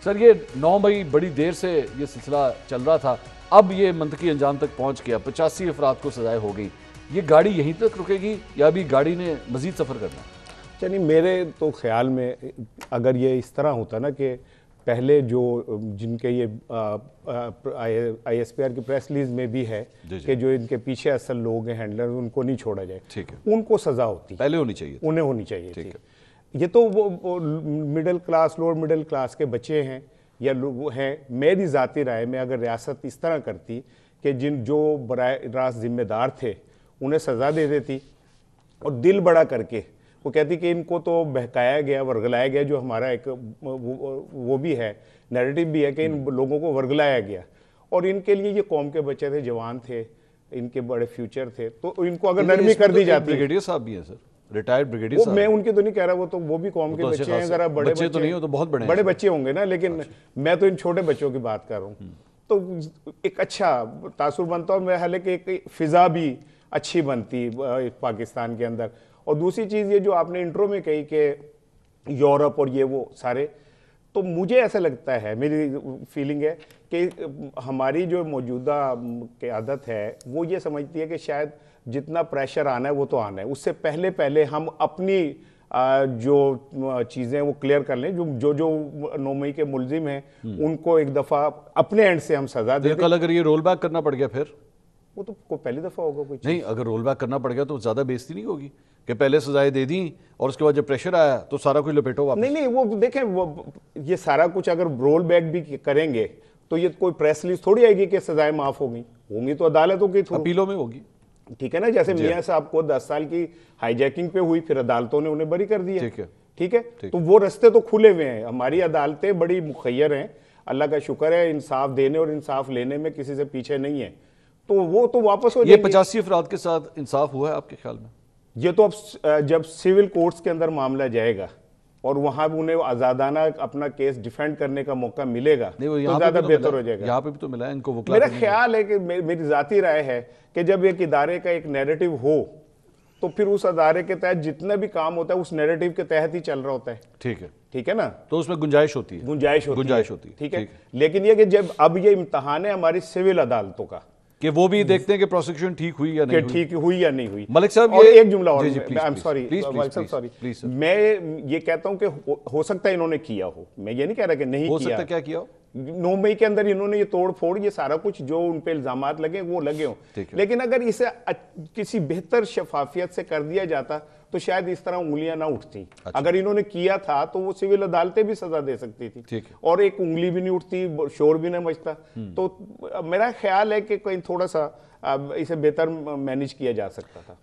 Sir ये 9 मई बड़ी देर से ये सिलसिला चल रहा था, अब ये मंतकी अंजाम तक पहुंच गया, 85 अफराद को सजाएं हो गई। ये गाड़ी यहीं तक रुकेगी या अभी गाड़ी ने मजीद सफ़र करना? चलिए, मेरे तो ख्याल में अगर ये इस तरह होता ना कि पहले जो जिनके ये ISPR की प्रेस रिलीज में भी है कि जो इनके पीछे असल लोग हैं, हैंडलर, उनको नहीं छोड़ा जाए, ठीक है, उनको सजा होती, पहले होनी चाहिए, उन्हें होनी चाहिए ठीक है। ये तो वो middle class, lower middle class के बच्चे हैं या लोग हैं। मेरी ज़ाती राय में अगर रियासत इस तरह करती कि जो बराह रास्त जिम्मेदार थे उन्हें सज़ा दे देती और दिल बड़ा करके वो कहती कि इनको तो बहकाया गया, वर्गलाया गया, जो हमारा एक वो भी है, नैरेटिव भी है कि इन लोगों को वर्गलाया गया और इनके लिए ये कौम के बच्चे थे, जवान थे, इनके बड़े फ्यूचर थे, तो इनको अगर नरमी कर दी जाती। ब्रिगेडियर साहब भी है सर, रिटायर्ड ब्रिगेडियर साहब। मैं उनके तो नहीं कह रहा, वो भी कौम के बच्चे हैं, जरा बड़े बच्चे तो नहीं हो तो बहुत बड़े बच्चे होंगे ना, लेकिन मैं तो इन छोटे बच्चों की बात कर रहा हूँ। तो एक अच्छा तासुर बनता और हालांकि एक फिजा भी अच्छी बनती पाकिस्तान के अंदर। और दूसरी चीज़ ये जो आपने इंट्रो में कही कि यूरोप और ये वो सारे, तो मुझे ऐसा लगता है, मेरी फीलिंग है कि हमारी जो मौजूदा क़यादत है वो ये समझती है कि शायद जितना प्रेशर आना है वो तो आना है, उससे पहले पहले हम अपनी जो चीज़ें वो क्लियर कर लें। जो 9 मई के मुलजिम हैं उनको एक दफ़ा अपने एंड से हम सज़ा दे दें। कल अगर ये रोल बैक करना पड़ गया फिर वो तो कोई पहली दफ़ा होगा कोई नहीं, अगर रोल बैक करना पड़ गया तो ज़्यादा बेइज्जती नहीं होगी कि पहले सजाएं दे दी और उसके बाद जब प्रेशर आया तो सारा कुछ लपेटो वापस? नहीं, वो देखें, वो ये सारा कुछ अगर रोल बैक भी करेंगे तो ये कोई प्रेस रिलीज थोड़ी आएगी कि सजाएं माफ होंगी तो अदालतों की थ्रू, अपीलों में होगी, ठीक है ना। जैसे मियां साहब को 10 साल की हाईजैकिंग पे हुई, फिर अदालतों ने उन्हें बरी कर दिया, ठीक है। तो वो रास्ते तो खुले हुए हैं, हमारी अदालतें बड़ी मुखैर हैं, अल्लाह का शुक्र है, इंसाफ देने और इंसाफ लेने में किसी से पीछे नहीं है, तो वो तो वापस हो जाएंगे। 85 अफराद के साथ इंसाफ हुआ है आपके ख्याल में? ये तो अब जब सिविल कोर्ट्स के अंदर मामला जाएगा और वहां भी उन्हें आजादाना अपना केस डिफेंड करने का मौका मिलेगा तो ज्यादा बेहतर हो जाएगा। यहाँ पे भी तो मिला है इनको। मेरा ख्याल है कि मेरी जाती राय है कि जब एक इदारे का एक नैरेटिव हो तो फिर उस अदारे के तहत जितना भी काम होता है उस नैरेटिव के तहत ही चल रहा होता है, ठीक है ना। तो उसमें गुंजाइश होती है, गुंजाइश होती है, ठीक है। लेकिन यह कि जब अब ये इम्तिहान है हमारी सिविल अदालतों का कि वो भी देखते हैं कि प्रोसिक्यूशन ठीक हुई या नहीं, ठीक हुई या नहीं हुई। मलिक साहब, और एक जुमला और, आई एम सॉरी, मैं ये कहता हूं कि हो सकता है इन्होंने किया हो, मैं ये नहीं कह रहा कि नहीं हो किया। सकता क्या किया हो? 9 मई के अंदर इन्होंने ये तोड़ फोड़, ये सारा कुछ जो उन पे इल्जामात लगे वो लगे हों, लेकिन अगर इसे किसी बेहतर शफाफियत से कर दिया जाता तो शायद इस तरह उंगलियां ना उठती। अगर इन्होंने किया था तो वो सिविल अदालतें भी सजा दे सकती थी और एक उंगली भी नहीं उठती, शोर भी नहीं मचता। तो मेरा ख्याल है कि कहीं थोड़ा सा इसे बेहतर मैनेज किया जा सकता था।